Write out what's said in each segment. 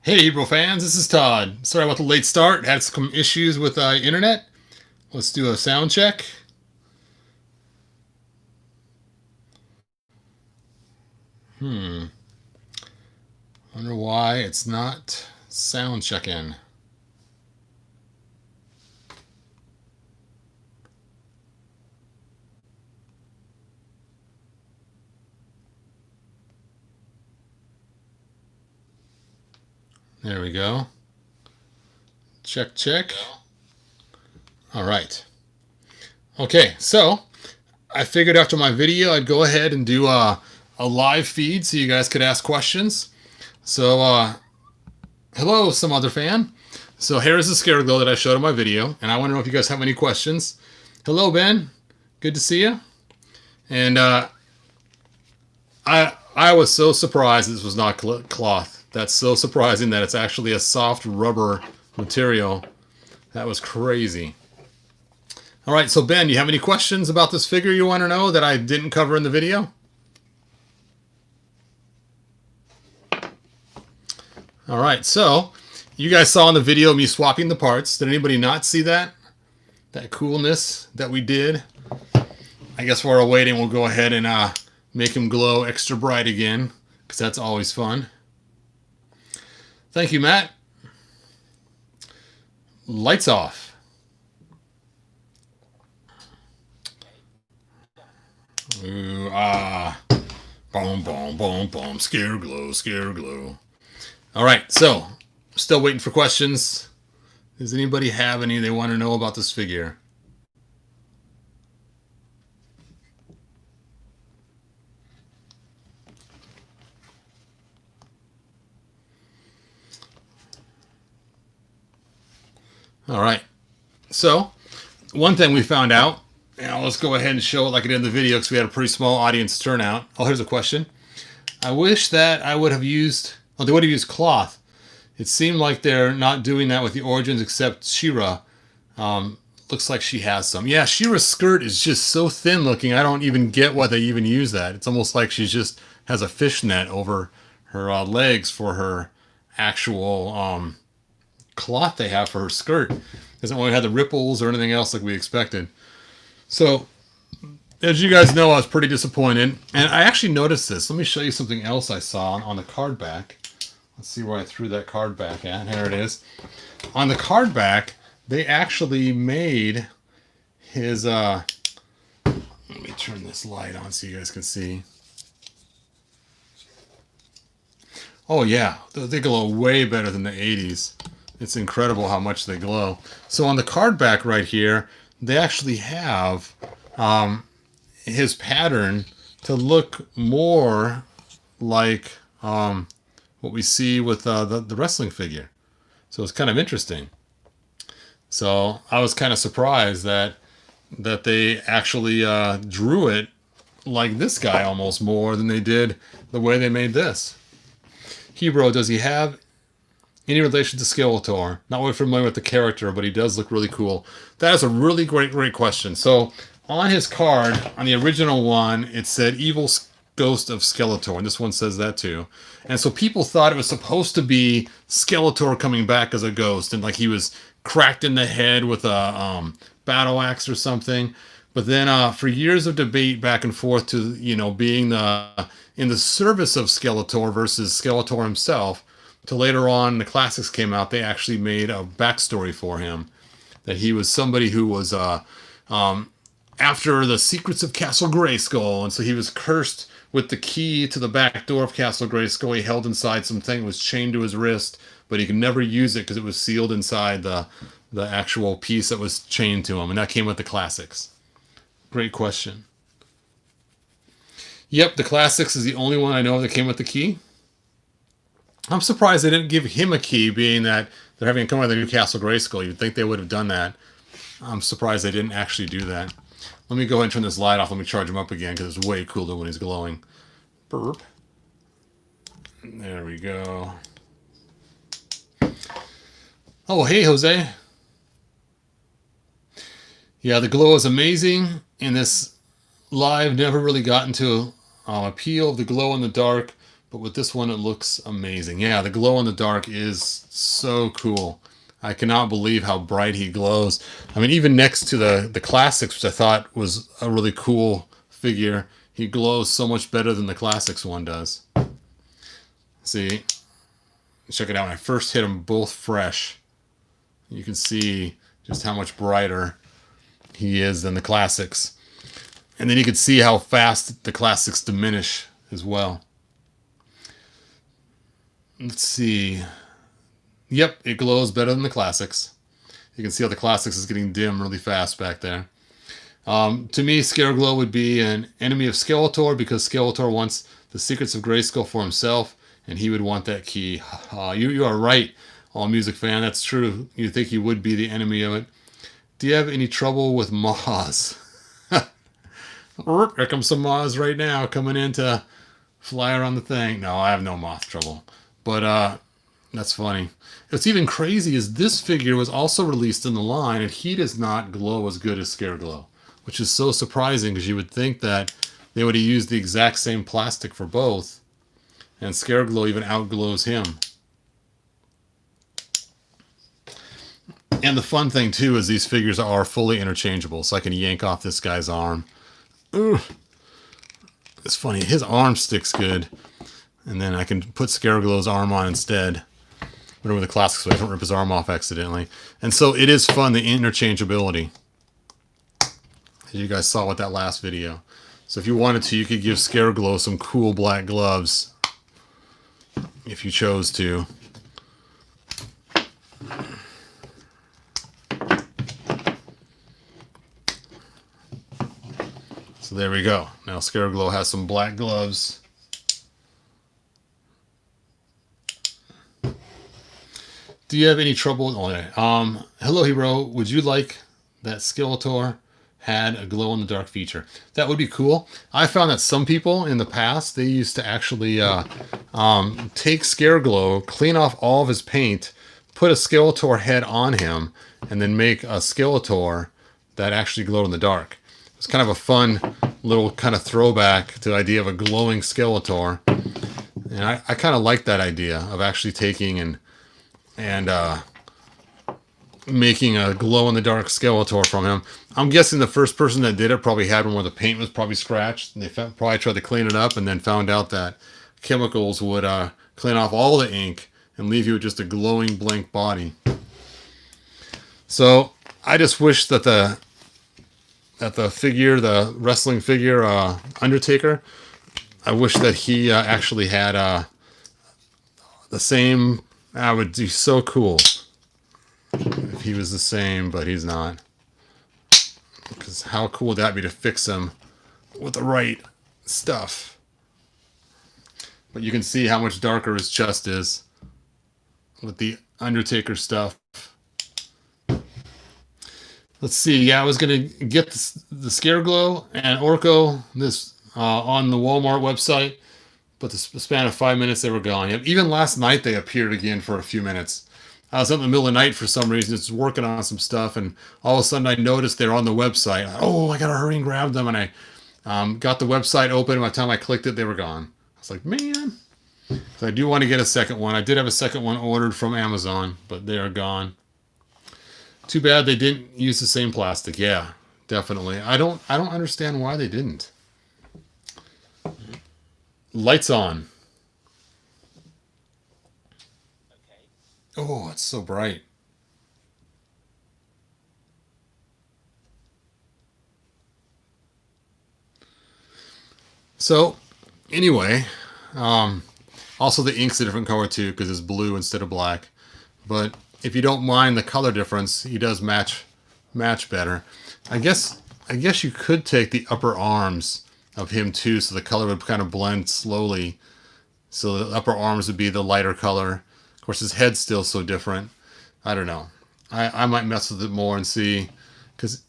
Hey April fans, this is Todd. Sorry about the late start. Had some issues with internet. Let's do a sound check. Wonder why it's not sound checking. There we go. Check, check. All right. Okay, so I figured after my video I'd go ahead and do a live feed so you guys could ask questions. So, hello, some other fan. So here's the scare glow that I showed in my video, and I want to know if you guys have any questions. Hello, Ben. Good to see you. And I was so surprised this was not cloth. That's so surprising that it's actually a soft rubber material. That was crazy. All right, so Ben, you have any questions about this figure you want to know that I didn't cover in the video? All right, so you guys saw in the video me swapping the parts. Did anybody not see that? That coolness that we did? I guess while we're waiting, we'll go ahead and make him glow extra bright again, because that's always fun. Thank you, Matt. Lights off. Ooh, boom, boom, boom, boom. Scare glow, scare glow. All right, so still waiting for questions. Does anybody have any they want to know about this figure? All right, so one thing we found out, and let's go ahead and show it like I did in the video because we had a pretty small audience turnout. Oh, here's a question. I wish that I would have used, well, they would have used cloth. It seemed like they're not doing that with the Origins except She-Ra. Looks like she has some. Yeah, She-Ra's skirt is just so thin looking, I don't even get why they even use that. It's almost like she just has a fishnet over her legs for her actual cloth they have for her skirt. Doesn't really have the ripples or anything else like we expected. So, as you guys know, I was pretty disappointed. And I actually noticed this. Let me show you something else I saw on the card back. Let's see where I threw that card back at. Here it is. On the card back, they actually made his, let me turn this light on so you guys can see. Oh yeah, they glow way better than the 80s. It's incredible how much they glow. So on the card back right here, they actually have his pattern to look more like what we see with the wrestling figure. So it's kind of interesting. So I was kind of surprised that they actually drew it like this guy almost more than they did the way they made this. Hebrew, does he have any relation to Skeletor? Not really familiar with the character, but he does look really cool. That is a really great question. So on his card, on the original one, it said Evil Ghost of Skeletor, and this one says that too. And so people thought it was supposed to be Skeletor coming back as a ghost, and like he was cracked in the head with a battle axe or something. But then for years of debate back and forth to, being in the service of Skeletor versus Skeletor himself, to later on the classics came out, they actually made a backstory for him. That he was somebody who was after the secrets of Castle Grayskull, and so he was cursed with the key to the back door of Castle Grayskull. He held inside something, was chained to his wrist, but he could never use it because it was sealed inside the actual piece that was chained to him, and that came with the classics. Great question. Yep, the classics is the only one I know that came with the key. I'm surprised they didn't give him a key, being that they're having him come with a new Castle Grayskull. You'd think they would have done that. I'm surprised they didn't actually do that. Let me go ahead and turn this light off. Let me charge him up again because it's way cooler when he's glowing. Burp. There we go. Oh, hey, Jose. Yeah, the glow is amazing. In this live, never really got into appeal of the glow in the dark. But with this one, it looks amazing. Yeah, the glow in the dark is so cool. I cannot believe how bright he glows. I mean, even next to the classics, which I thought was a really cool figure, he glows so much better than the classics one does. See, check it out. When I first hit them both fresh, you can see just how much brighter he is than the classics. And then you can see how fast the classics diminish as well. Let's see. Yep, it glows better than the classics. You can see how the classics is getting dim really fast back there. To me, Scareglow would be an enemy of Skeletor because Skeletor wants the secrets of Grayskull for himself, and he would want that key. You are right, All Music fan. That's true. You think he would be the enemy of it. Do you have any trouble with moths? Here comes some moths right now coming in to fly around the thing. No, I have no moth trouble. But that's funny. What's even crazy is this figure was also released in the line, and he does not glow as good as Scareglow, which is so surprising because you would think that they would have used the exact same plastic for both, and Scareglow even outglows him. And the fun thing, too, is these figures are fully interchangeable, so I can yank off this guy's arm. Ugh. It's funny, his arm sticks good, and then I can put Scareglow's arm on instead. Whatever the classics, so I don't rip his arm off accidentally. And so it is fun, the interchangeability, as you guys saw with that last video. So if you wanted to, you could give Scareglow some cool black gloves if you chose to. So there we go. Now Scareglow has some black gloves. Do you have any trouble? Oh, yeah. Hello, Hero. Would you like that Skeletor had a glow-in-the-dark feature? That would be cool. I found that some people in the past, they used to actually take Scareglow, clean off all of his paint, put a Skeletor head on him, and then make a Skeletor that actually glowed in the dark. It's kind of a fun little kind of throwback to the idea of a glowing Skeletor. And I kind of like that idea of actually taking and making a glow-in-the-dark Skeletor from him. I'm guessing the first person that did it probably had one where the paint was probably scratched, and they probably tried to clean it up and then found out that chemicals would clean off all the ink and leave you with just a glowing blank body. So I just wish that the figure, the wrestling figure, Undertaker, I wish that he actually had the same. That would be so cool if he was the same, but he's not. Because how cool would that be to fix him with the right stuff? But you can see how much darker his chest is with the Undertaker stuff. Let's see. Yeah, I was going to get the Scareglow and Orko on the Walmart website. But the span of 5 minutes, they were gone. Even last night, they appeared again for a few minutes. I was up in the middle of the night for some reason, just working on some stuff, and all of a sudden I noticed they're on the website. I gotta hurry and grab them, and I got the website open. By the time I clicked it, they were gone. I was like, man. So I do want to get a second one. I did have a second one ordered from Amazon, but they are gone. Too bad they didn't use the same plastic. Yeah, definitely. I don't understand why they didn't. Lights on. Okay. Oh, it's so bright. So, anyway, also the ink's a different color too because it's blue instead of black. But if you don't mind the color difference, he does match better. I guess you could take the upper arms of him too, so the color would kind of blend slowly. So the upper arms would be the lighter color. Of course, his head's still so different. I don't know. I might mess with it more and see, because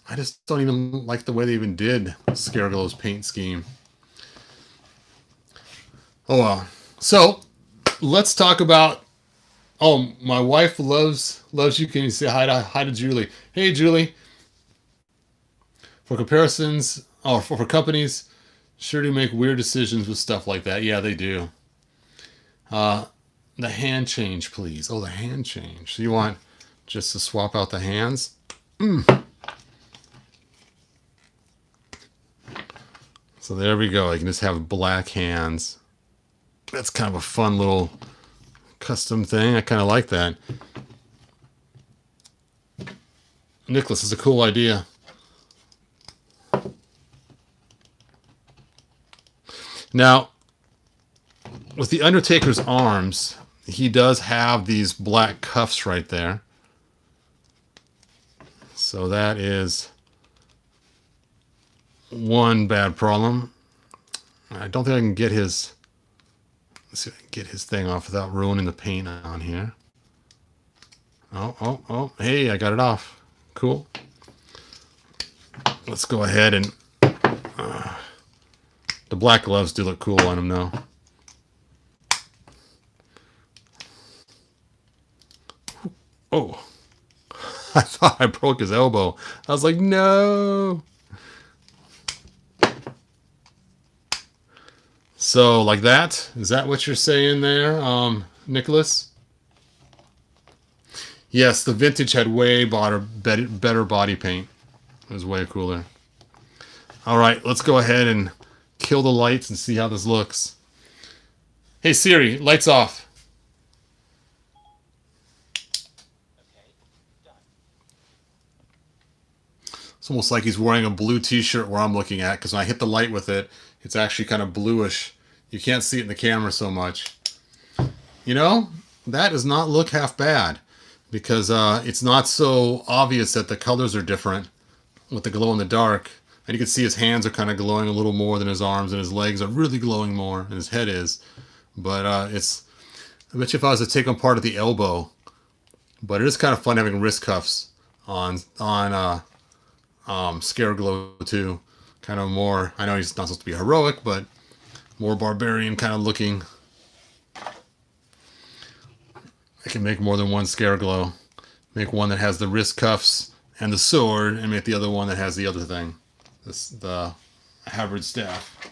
I just don't even like the way they even did Scareglow's paint scheme. Oh well. So let's talk about. Oh, my wife loves you. Can you say hi to Julie? Hey, Julie. For comparisons. For companies, sure do make weird decisions with stuff like that. Yeah, they do. Uh, the hand change, please. Oh, the hand change. So you want just to swap out the hands? So there we go. I can just have black hands. That's kind of a fun little custom thing. I kind of like that. Nicholas, is a cool idea. Now, with the Undertaker's arms, he does have these black cuffs right there. So that is one bad problem. I don't think I can get his... Let's see if I can get his thing off without ruining the paint on here. Oh. Hey, I got it off. Cool. Let's go ahead and... the black gloves do look cool on him now. Oh. I thought I broke his elbow. I was like, no. So, like that? Is that what you're saying there, Nicholas? Yes, the vintage had way better body paint. It was way cooler. All right, let's go ahead and kill the lights and see how this looks. Hey Siri, lights off. It's almost like he's wearing a blue t-shirt where I'm looking at, because when I hit the light with it, it's actually kind of bluish. You can't see it in the camera so much. You know, that does not look half bad, because it's not so obvious that the colors are different with the glow in the dark. And you can see his hands are kind of glowing a little more than his arms, and his legs are really glowing more, and his head is. But I bet you if I was to take apart at the elbow, but it is kind of fun having wrist cuffs on Scareglow too. Kind of more, I know he's not supposed to be heroic, but more barbarian kind of looking. I can make more than one Scareglow. Make one that has the wrist cuffs and the sword, and make the other one that has the other thing. The Havard staff.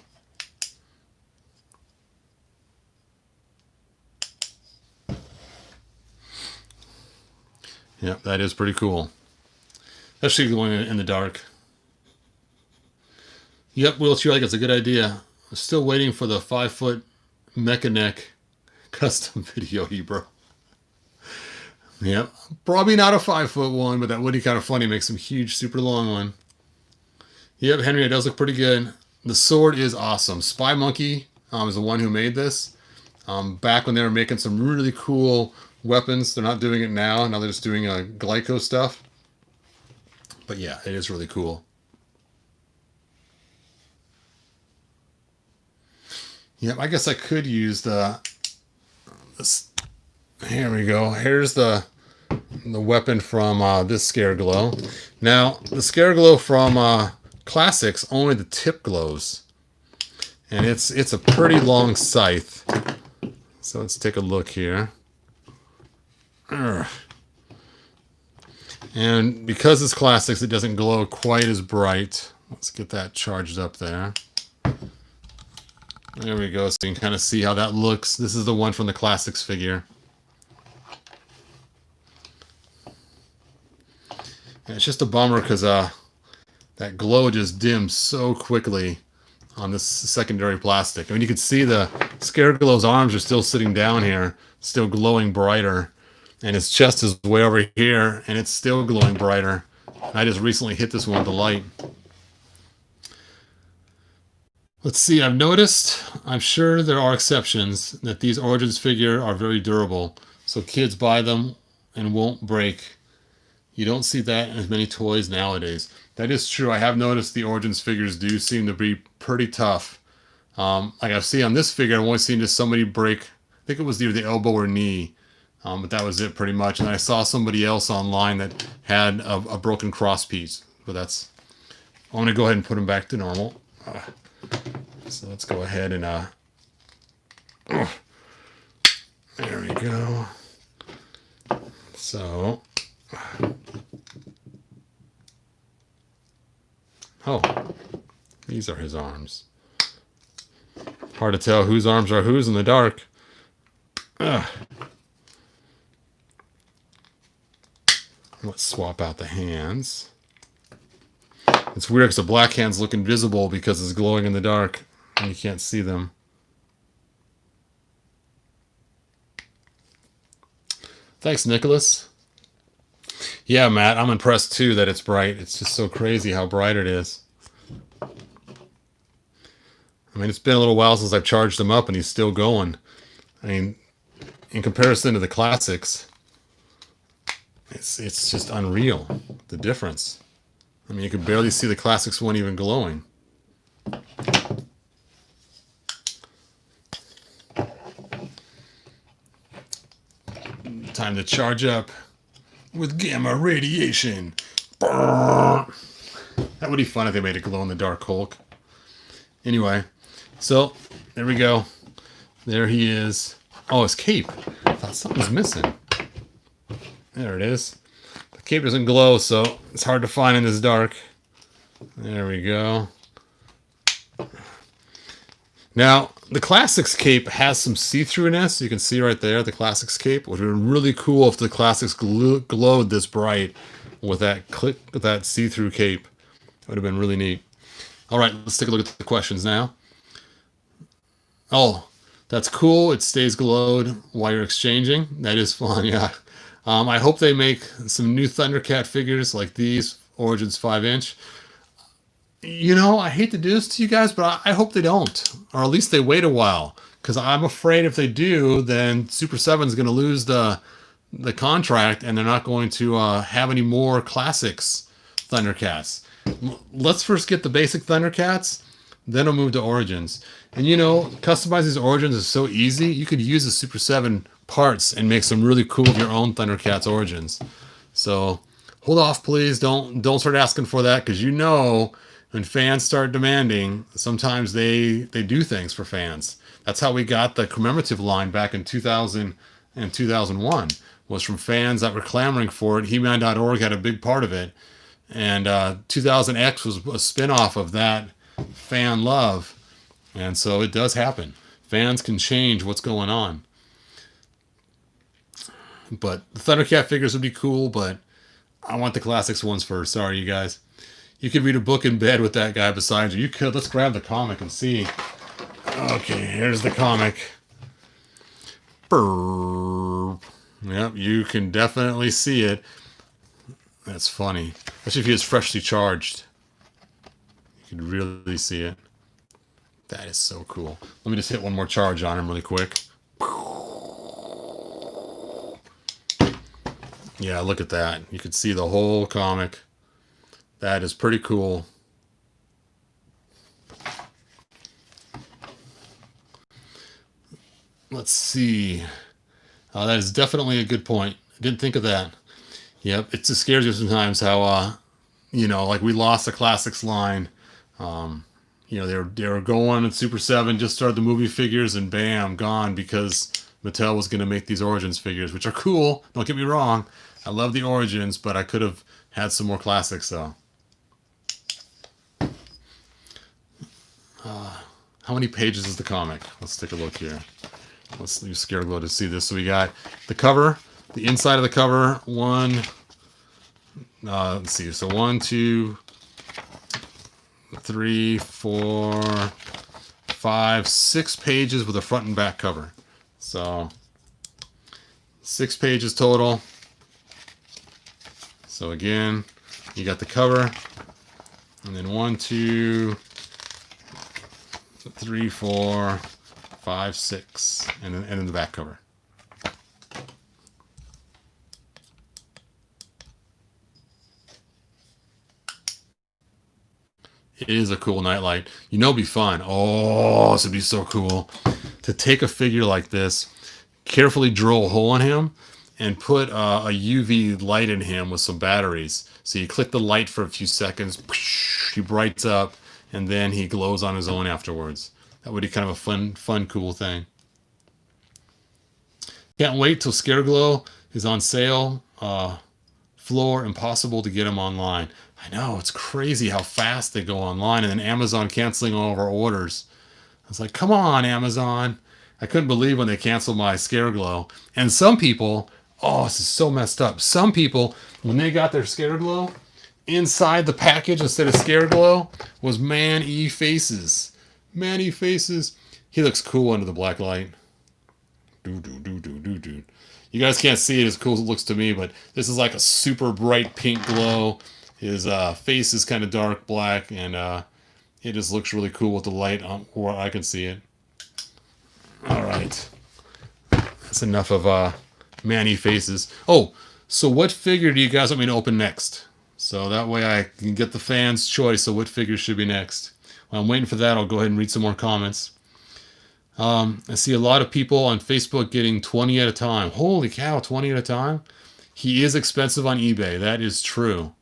Yep, that is pretty cool. Especially going in the dark. Yep, wheelchair, I think it's a good idea. I'm still waiting for the 5-foot Mecha Neck custom video, Hebrew. Yep, probably not a 5-foot one, but that would be kind of funny. Make some huge, super long one. Yep, Henry, it does look pretty good. The sword is awesome. Spy Monkey is the one who made this. Back when they were making some really cool weapons. They're not doing it now. Now they're just doing Glyco stuff. But yeah, it is really cool. Yep, I guess I could use this. Here we go. Here's the weapon from this Scareglow. Now, the Scareglow from Classics, only the tip glows. And it's a pretty long scythe. So let's take a look here. And because it's Classics, it doesn't glow quite as bright. Let's get that charged up there. There we go. So you can kind of see how that looks. This is the one from the Classics figure. And it's just a bummer because that glow just dims so quickly on this secondary plastic. I mean, you can see the Scareglow's arms are still sitting down here, still glowing brighter. And his chest is way over here, and it's still glowing brighter. I just recently hit this one with the light. Let's see, I've noticed, I'm sure there are exceptions, that these Origins figures are very durable. So kids buy them and won't break. You don't see that in as many toys nowadays. That is true. I have noticed the Origins figures do seem to be pretty tough. Like I've seen on this figure, I've only seen just somebody break, I think it was either the elbow or knee. But that was it pretty much. And I saw somebody else online that had a broken cross piece. But that's... I want to go ahead and put them back to normal. So let's go ahead and... there we go. So... oh. These are his arms. Hard to tell whose arms are whose in the dark. Ugh. Let's swap out the hands. It's weird because the black hands look invisible because it's glowing in the dark and you can't see them. Thanks, Nicholas. Yeah, Matt, I'm impressed too that it's bright. It's just so crazy how bright it is. I mean, it's been a little while since I've charged him up and he's still going. I mean, in comparison to the classics, it's just unreal, the difference. I mean, you can barely see the classics one even glowing. Time to charge up with gamma radiation. That would be fun if they made a glow-in-the-dark Hulk. Anyway, so there we go. There he is. Oh, his cape. I thought something was missing. There it is. The cape doesn't glow, so it's hard to find in this dark. There we go. Now, the Classics cape has some see-throughness. You can see right there, the Classics cape. It would have been really cool if the Classics glowed this bright with that see-through cape. It would have been really neat. All right, let's take a look at the questions now. Oh, that's cool. It stays glowed while you're exchanging. That is fun, yeah. I hope they make some new Thundercat figures like these, Origins 5-inch. You know, I hate to do this to you guys, but I hope they don't. Or at least they wait a while. Because I'm afraid if they do, then Super 7 is going to lose the contract and they're not going to have any more Classics Thundercats. Let's first get the basic Thundercats, then we'll move to Origins. And you know, customizing these Origins is so easy. You could use the Super 7 parts and make some really cool of your own Thundercats Origins. So hold off, please. Don't start asking for that, because you know when fans start demanding, sometimes they do things for fans. That's how we got the commemorative line back in 2000 and 2001, was from fans that were clamoring for it. He-Man.org had a big part of it. And 2000X was a spin-off of that fan love. And so it does happen. Fans can change what's going on. But the Thundercat figures would be cool, but I want the Classics ones first. Sorry, you guys. You could read a book in bed with that guy beside you. You could. Let's grab the comic and see. Okay, here's the comic. Burp. Yep, you can definitely see it. That's funny. Especially if he is freshly charged. You can really see it. That is so cool. Let me just hit one more charge on him really quick. Yeah, look at that. You can see the whole comic. That is pretty cool. Let's see. That is definitely a good point. I didn't think of that. Yep, it just scares you sometimes how, you know, like we lost the Classics line. You know, they were going at Super 7, just started the movie figures, and bam, gone, because Mattel was going to make these Origins figures, which are cool. Don't get me wrong. I love the Origins, but I could have had some more Classics, though. How many pages is the comic? Let's take a look here. Let's use Scareglow to see this. So we got the cover, the inside of the cover, let's see. So 1, 2, 3, 4, 5, 6 pages with a front and back cover. So 6 pages total. So again, you got the cover, and then 1, 2, 3, 4, 5, 6, and then the back cover. It is a cool nightlight. You know, it'd be fun. Oh, this would be so cool to take a figure like this, carefully drill a hole in him, and put a UV light in him with some batteries. So you click the light for a few seconds, he brights up, and then he glows on his own afterwards. That would be kind of a fun, cool thing. Can't wait till Scareglow is on sale. Floor, impossible to get them online. I know, it's crazy how fast they go online, and then Amazon canceling all of our orders. was like, come on, Amazon. I couldn't believe when they canceled my Scare Glow. And some people, oh, this is so messed up. Some people, when they got their Scare Glow, inside the package instead of Scare Glow was Man-E Faces. Man-E Faces. He looks cool under the black light. You guys can't see it as cool as it looks to me, but this is like a super bright pink glow. His face is kind of dark black, and it just looks really cool with the light on where I can see it. All right. That's enough of Man-E Faces. Oh, so what figure do you guys want me to open next? So that way I can get the fans' choice of what figure should be next. While I'm waiting for that, I'll go ahead and read some more comments. I see a lot of people on Facebook getting 20 at a time. Holy cow, 20 at a time? He is expensive on eBay. That is true.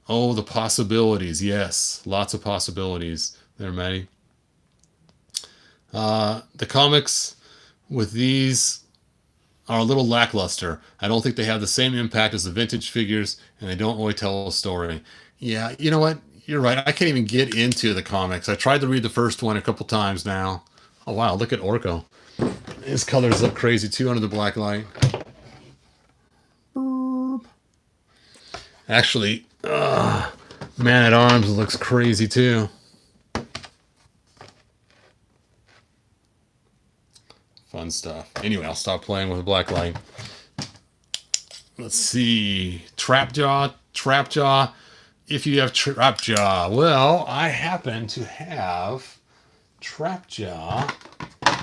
Oh, the possibilities. Yes, lots of possibilities there, Maddie. The comics with these are a little lackluster. I don't think they have the same impact as the vintage figures, and they don't really tell a story. Yeah, you know what? You're right. I can't even get into the comics. I tried to read the first one a couple times now. Oh, wow. Look at Orko. His colors look crazy, too, under the black light. Actually, Man-at-Arms looks crazy, too. Fun stuff. Anyway, I'll stop playing with the black light. Let's see. Trapjaw. If you have Trapjaw. Well, I happen to have Trapjaw.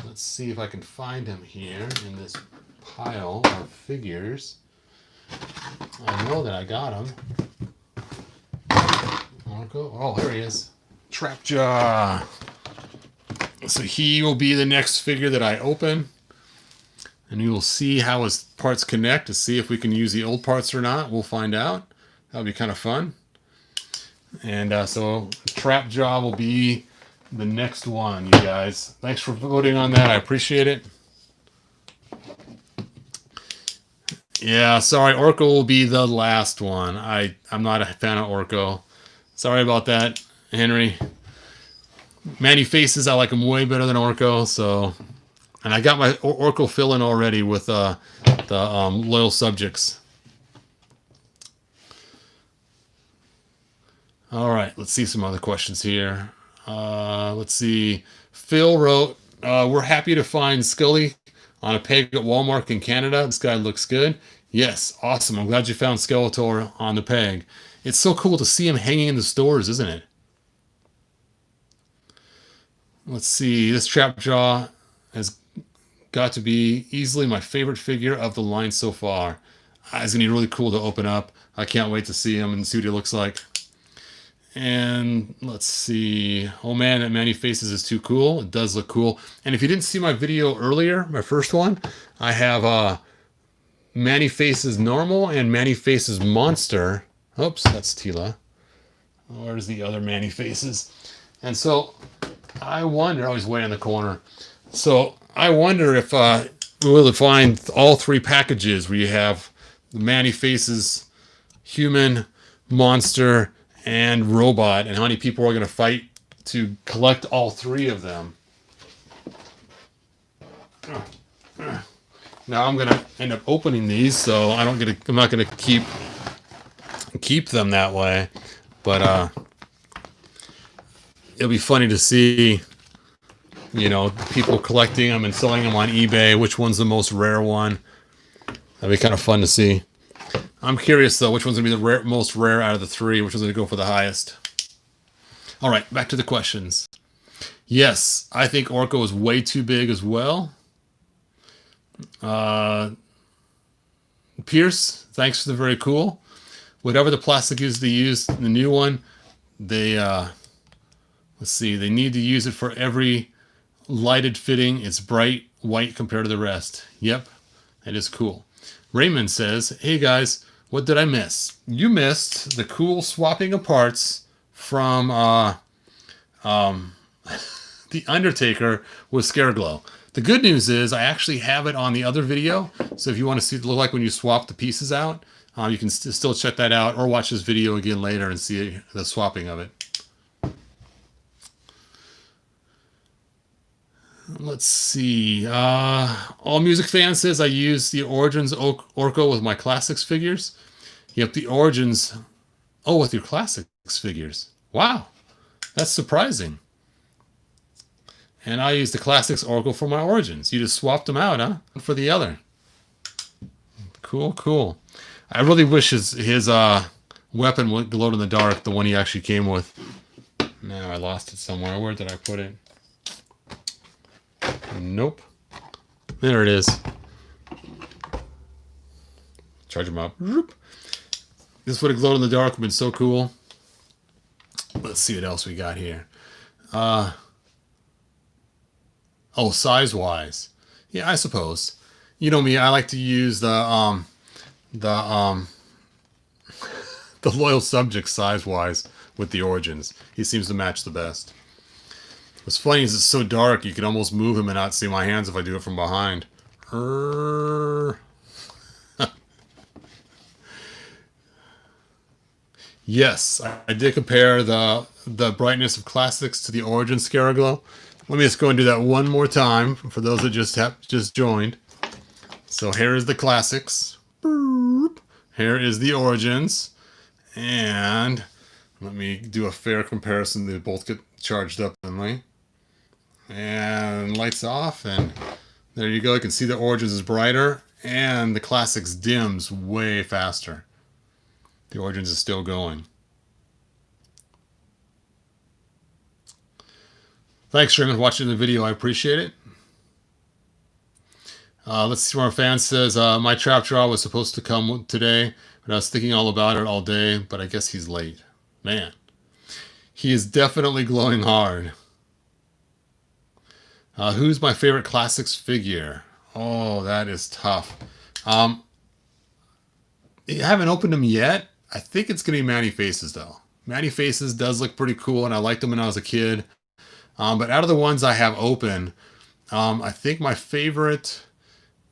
Let's see if I can find him here in this pile of figures. I know that I got him. Oh, here he is. Trapjaw. So he will be the next figure that I open. And you will see how his parts connect to see if we can use the old parts or not. We'll find out. That'll be kind of fun. And so Trapjaw will be the next one, you guys. Thanks for voting on that. I appreciate it. Yeah, sorry. Orko will be the last one. I'm not a fan of Orko. Sorry about that, Henry. Man-E Faces, I like him way better than Orko. So, and I got my Orko fill-in already with the loyal subjects. All right, let's see some other questions here. Let's see. Phil wrote, we're happy to find Scully on a peg at Walmart in Canada. This guy looks good. Yes, awesome. I'm glad you found Skeletor on the peg. It's so cool to see him hanging in the stores, isn't it? Let's see. This Trapjaw has got to be easily my favorite figure of the line so far. It's going to be really cool to open up. I can't wait to see him and see what he looks like. And let's see. Oh man, that Man-E Faces is too cool. It does look cool. And if you didn't see my video earlier, my first one, I have Man-E Faces Normal and Man-E Faces Monster. Oops, that's Tila. Where's the other Man-E Faces? And so I wonder, oh, he's way in the corner. So I wonder if we'll find all three packages where you have the Man-E Faces, Human, Monster, and Robot, and how many people are going to fight to collect all three of them. Now I'm going to end up opening these, so I'm not going to keep them that way, but it'll be funny to see, you know, people collecting them and selling them on eBay. Which one's the most rare one? That'd be kind of fun to see. I'm curious, though, which one's going to be the most rare out of the three? Which one's going to go for the highest? All right, back to the questions. Yes, I think Orko is way too big as well. Pierce, thanks for the very cool. Whatever the plastic is they use in the new one, they, let's see, they need to use it for every lighted fitting. It's bright white compared to the rest. Yep, that is cool. Raymond says, hey guys, what did I miss? You missed the cool swapping of parts from The Undertaker with Scareglow. The good news is I actually have it on the other video, so if you want to see it look like when you swap the pieces out, you can still check that out or watch this video again later and see the swapping of it. Let's see. All Music Fan says I use the Origins Orco with my Classics figures. Yep, the Origins. Oh, with your Classics figures. Wow, that's surprising. And I use the Classics Oracle for my Origins. You just swapped them out, huh? One for the other. Cool, cool. I really wish his weapon glowed in the dark, the one he actually came with. Now I lost it somewhere. Where did I put it? Nope. There it is. Charge him up. This would have glowed in the dark. Would have been so cool. Let's see what else we got here. Oh, size-wise. Yeah, I suppose. You know me, I like to use the the loyal subject size-wise with the Origins. He seems to match the best. What's funny is it's so dark you can almost move him and not see my hands if I do it from behind. Yes, I did compare the brightness of Classics to the Origin Scaraglow. Let me just go and do that one more time for those that just joined. So here is the Classics. Here is the Origins. And let me do a fair comparison. They both get charged up evenly. And lights off, and there you go. You can see the Origins is brighter, and the Classics dims way faster. The Origins is still going. Thanks, Raymond, for watching the video. I appreciate it. Let's see what our fan says. My trap draw was supposed to come today, but I was thinking all about it all day, but I guess he's late. Man, he is definitely glowing hard. Who's my favorite Classics figure? Oh, that is tough. I haven't opened them yet. I think it's going to be Manny Faces, though. Manny Faces does look pretty cool, and I liked them when I was a kid. But out of the ones I have open, I think my favorite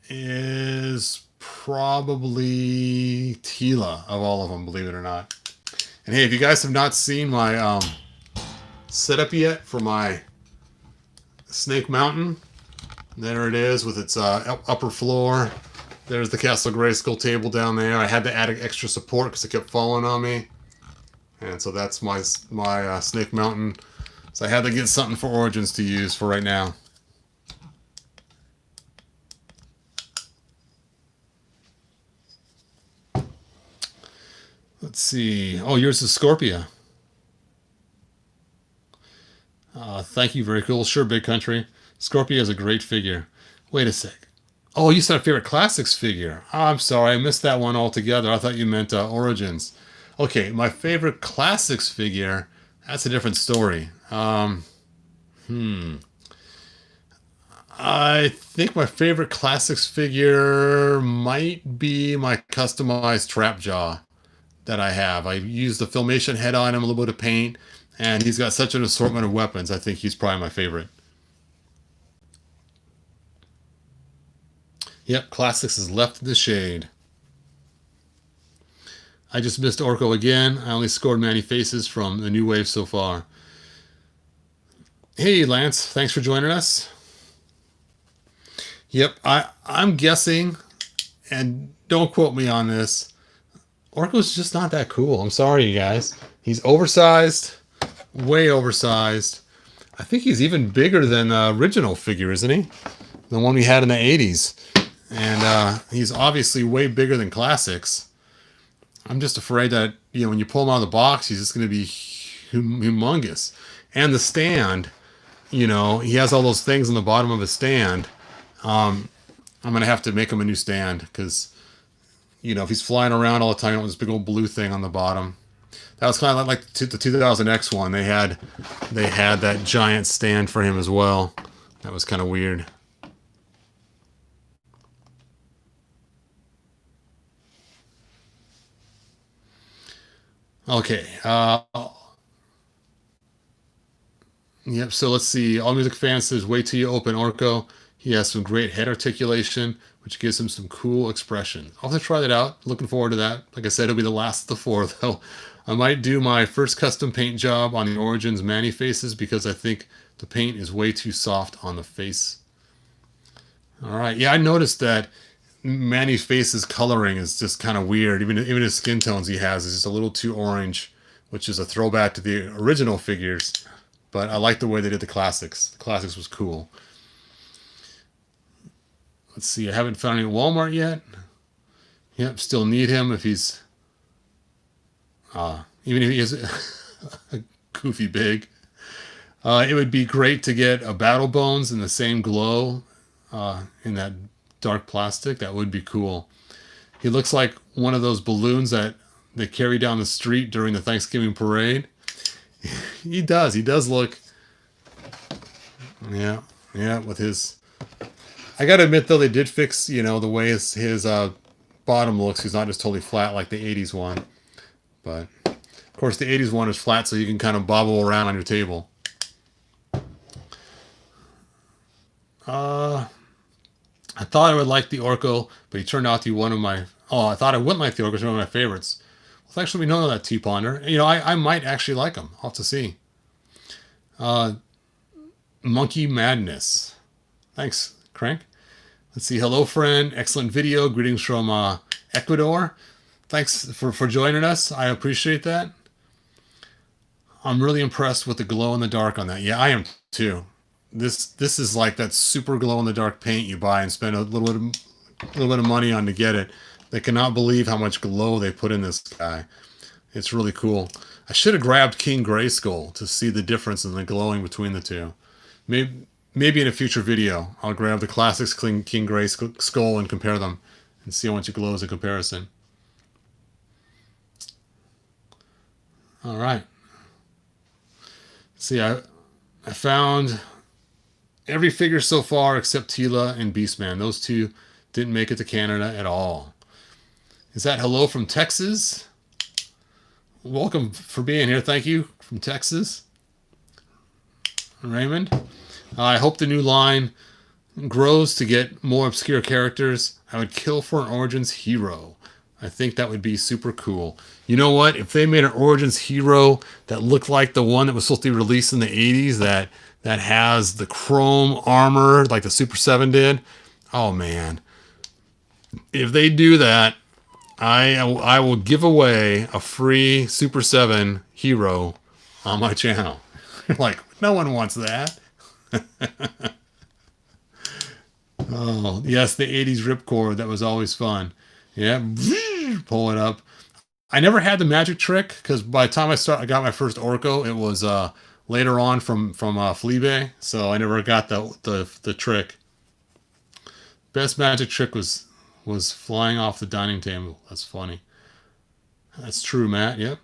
is probably Tila of all of them, believe it or not. And hey, if you guys have not seen my setup yet for my Snake Mountain, there it is with its upper floor. There's the Castle Grayskull table down there. I had to add extra support because it kept falling on me. And so that's my Snake Mountain. So I had to get something for Origins to use for right now. Let's see. Oh, yours is Scorpia. Thank you. Very cool. Sure, Big Country. Scorpia is a great figure. Wait a sec. Oh, you said a favorite Classics figure. Oh, I'm sorry. I missed that one altogether. I thought you meant Origins. Okay, my favorite Classics figure, that's a different story. I think my favorite Classics figure might be my customized Trap Jaw that I have. I used the Filmation head on him, a little bit of paint, and he's got such an assortment of weapons. I think he's probably my favorite. Yep, Classics is left in the shade. I just missed Orko again. I only scored Manny Faces from the new wave so far. Hey, Lance. Thanks for joining us. Yep, I'm guessing, and don't quote me on this, Orko's just not that cool. I'm sorry, you guys. He's oversized, way oversized. I think he's even bigger than the original figure, isn't he? The one we had in the 80s. And he's obviously way bigger than Classics. I'm just afraid that, when you pull him out of the box, he's just going to be humongous. And the stand, he has all those things on the bottom of his stand. I'm going to have to make him a new stand because, if he's flying around all the time with this big old blue thing on the bottom. That was kind of like the 2000X one. They had that giant stand for him as well. That was kind of weird. Okay. Yep. So let's see. All Music Fan says, wait till you open Orko. He has some great head articulation, which gives him some cool expression. I'll have to try that out. Looking forward to that. Like I said, it'll be the last of the four, though. I might do my first custom paint job on the Origins Manny Faces because I think The paint is way too soft on the face. All right. Yeah, I noticed that Manny's face's coloring is just kind of weird. Even his skin tones he has is just a little too orange, which is a throwback to the original figures. But I like the way they did the classics. The classics was cool. Let's see. I haven't found any at Walmart yet. Yep, still need him if he's even if he is a goofy big. It would be great to get a Battle Bones in the same glow in that dark plastic. That would be cool. He looks like one of those balloons that they carry down the street during the Thanksgiving parade. He does. He does look. Yeah, with his. I gotta admit though, they did fix the way his bottom looks. He's not just totally flat like the '80s one, but of course the '80s one is flat, so you can kind of bobble around on your table. I thought I would like the Orko, but he turned out to be one of my. Oh, I thought I wouldn't like the Orko. He's one of my favorites. Well, thanks for me knowing that, T-Ponder. I might actually like him. I'll have to see. Monkey Madness. Thanks, Crank. Let's see. Hello, friend. Excellent video. Greetings from Ecuador. Thanks for joining us. I appreciate that. I'm really impressed with the glow in the dark on that. Yeah, I am too. This is like that super glow in the dark paint you buy and spend a little bit of money on to get it. They cannot believe how much glow they put in this guy. It's really cool. I should have grabbed King Grayskull to see the difference in the glowing between the two. Maybe in a future video, I'll grab the classics King Grayskull and compare them and see how much it glows in comparison. All right. See, I found every figure so far except Tila and Beastman. Those two didn't make it to Canada at all. Is that hello from Texas? Welcome for being here. Thank you from Texas. Raymond. I hope the new line grows to get more obscure characters. I would kill for an Origins hero. I think that would be super cool. You know what? If they made an Origins hero that looked like the one that was supposed to be released in the 80s that has the chrome armor like the Super 7 did, oh man. If they do that, I will give away a free Super 7 hero on my channel. Like, no one wants that. Oh, yes, the 80s ripcord. That was always fun. Yeah, pull it up. I never had the magic trick because by the time I got my first Orko, it was later on from Fleabay, so I never got the trick. Best magic trick was flying off the dining table. That's funny. That's true, Matt. Yep.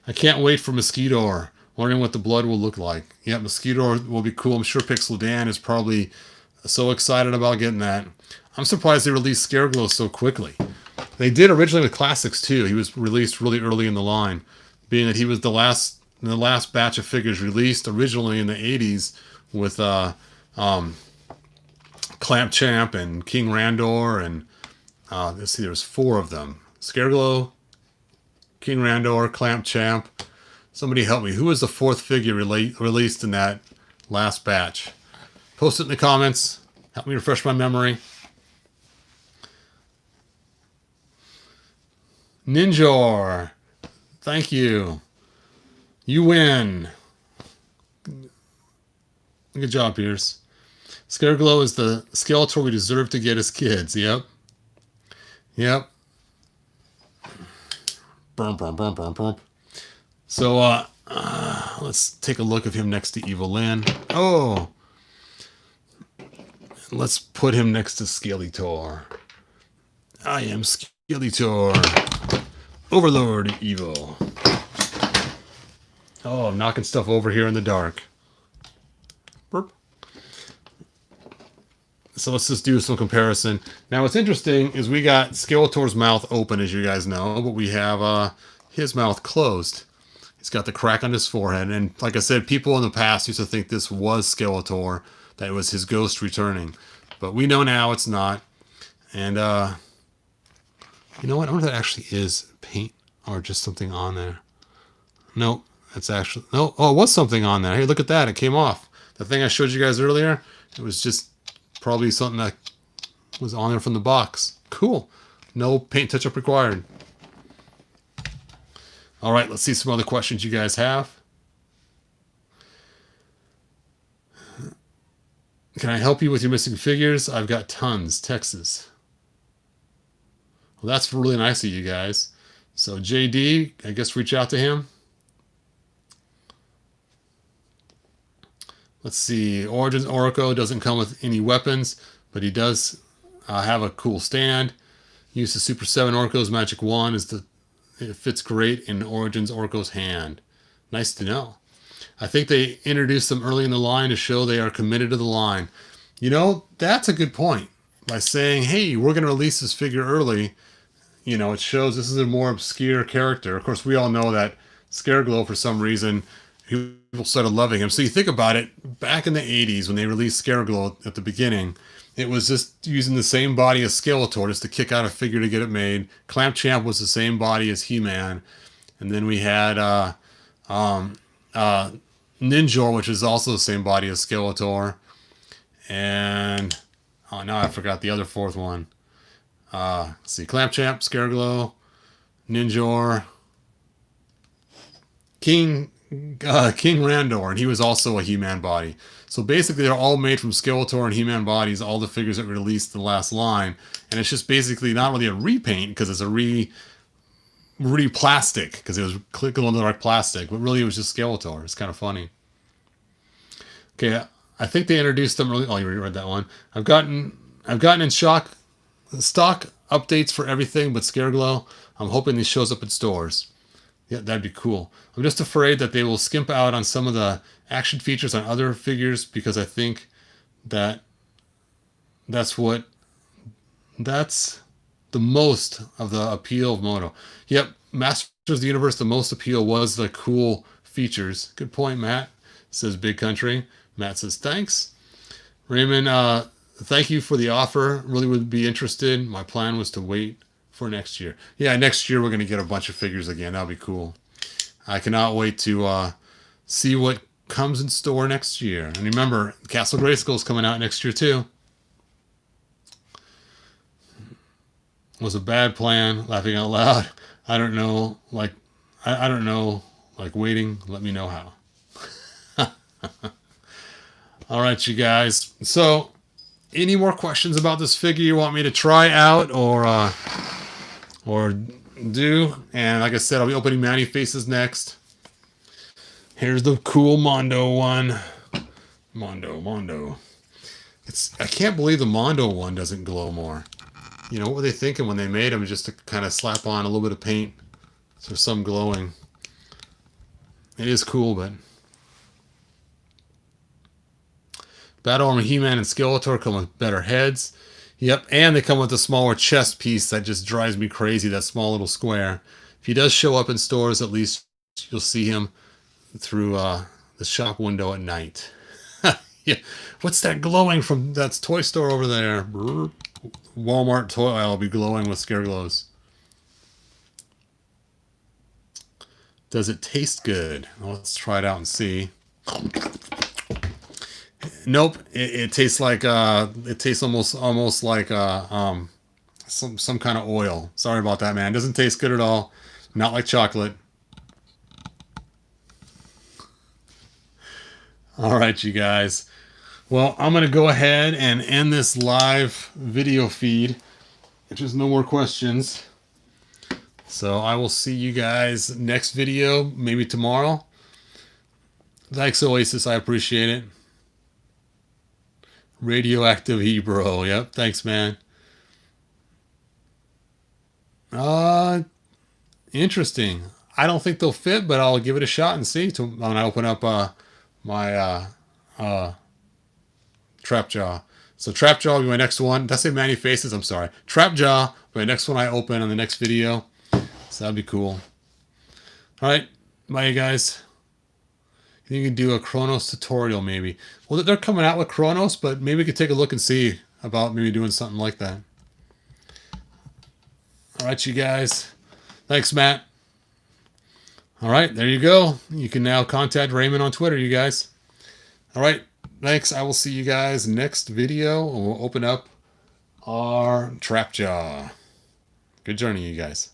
I can't wait for Mosquito. Wondering what the blood will look like. Yeah, Mosquito will be cool. I'm sure Pixel Dan is probably so excited about getting that. I'm surprised they released Scareglow so quickly. They did originally with Classics too. He was released really early in the line, being that he was the last batch of figures released originally in the 80s with Clamp Champ and King Randor and let's see, there's 4 of them. Scareglow, King Randor, Clamp Champ. Somebody help me. Who was the 4th figure released in that last batch? Post it in the comments. Help me refresh my memory. Ninjor. Thank you. You win. Good job, Pierce. Scareglow is the Skeletor we deserve to get as kids. Yep. Yep. So, let's take a look at him next to Evil Lyn. Oh! Let's put him next to Skeletor. I am Skeletor. Overlord Evil. Oh, I'm knocking stuff over here in the dark. Burp. So let's just do some comparison. Now what's interesting is we got Skeletor's mouth open, as you guys know, but we have his mouth closed. He's got the crack on his forehead. And like I said, people in the past used to think this was Skeletor, that it was his ghost returning. But we know now it's not. And you know what? I wonder if that actually is paint or just something on there. Nope. That's actually... No. Oh, it was something on there. Hey, look at that. It came off. The thing I showed you guys earlier, it was just probably something that was on there from the box. Cool. No paint touch-up required. All right, let's see some other questions you guys have. Can I help you with your missing figures? I've got tons. Texas. Well, that's really nice of you guys. So JD, I guess reach out to him. Let's see. Origins Oracle doesn't come with any weapons, but he does have a cool stand. Use the Super 7 Orco's Magic Wand. It fits great in Origins Orco's hand. Nice to know. I think they introduced them early in the line to show they are committed to the line. You know, that's a good point. By saying, hey, we're going to release this figure early, you know, it shows this is a more obscure character. Of course, we all know that Scareglow, for some reason, people started loving him. So you think about it, back in the 80s when they released Scareglow at the beginning, it was just using the same body as Skeletor just to kick out a figure to get it made. Clamp Champ was the same body as He-Man. And then we had Ninjor, which is also the same body as Skeletor. And, oh, now I forgot the other fourth one. Let's see, Clamp Champ, Scareglow, Ninjor, King Randor, and he was also a He-Man body. So basically, they're all made from Skeletor and He-Man bodies, all the figures that were released in the last line. And it's just basically not really a repaint, because it's a re-plastic, because it was glow-in-the-dark plastic, but really it was just Skeletor. It's kind of funny. Okay, I think they introduced them early. Oh, you already read that one. I've gotten in stock updates for everything but Scareglow. I'm hoping this shows up in stores. Yeah, that'd be cool. I'm just afraid that they will skimp out on some of the action features on other figures, because I think that's the most of the appeal of Moto. Yep, Masters of the Universe, the most appeal was the cool features. Good point, Matt, says Big Country. Matt says, thanks. Raymond, thank you for the offer. Really would be interested. My plan was to wait for next year. Yeah, next year we're going to get a bunch of figures again. That'll be cool. I cannot wait to see what comes in store next year. And remember, Castle Grayskull is coming out next year too. Was a bad plan. Laughing out loud. I don't know. I don't know. Like waiting. Let me know how. All right, you guys. So, any more questions about this figure you want me to try out or do? And like I said, I'll be opening Manny Faces next. Here's the cool Mondo one. Mondo. I can't believe the Mondo one doesn't glow more. You know, what were they thinking when they made them? Just to kind of slap on a little bit of paint for some glowing. It is cool, but Battle Armor He-Man and Skeletor come with better heads. Yep, and they come with a smaller chest piece that just drives me crazy, that small little square. If he does show up in stores, at least you'll see him through the shop window at night. Yeah, what's that glowing from that toy store over there? Walmart toy aisle will be glowing with Scareglows. Does it taste good? Well, let's try it out and see. Nope, it tastes like it tastes almost like some kind of oil. Sorry about that, man. It doesn't taste good at all. Not like chocolate. All right, you guys. Well, I'm going to go ahead and end this live video feed. If there's no more questions. So I will see you guys next video, maybe tomorrow. Thanks, Oasis. I appreciate it. Radioactive Hebrew. Yep. Thanks, man. Interesting. I don't think they'll fit, but I'll give it a shot and see when I open up my Trapjaw. So Trapjaw will be my next one. Did I say Manny Faces? I'm sorry. Trapjaw will be my next one I open on the next video. So that'd be cool. All right. Bye, you guys. You can do a Kronos tutorial maybe. Well, they're coming out with Kronos, but maybe we could take a look and see about maybe doing something like that. All right, you guys. Thanks, Matt. All right, there you go. You can now contact Raymond on Twitter, you guys. All right. thanks. I will see you guys next video. We'll open up our trap jaw. Good journey, you guys.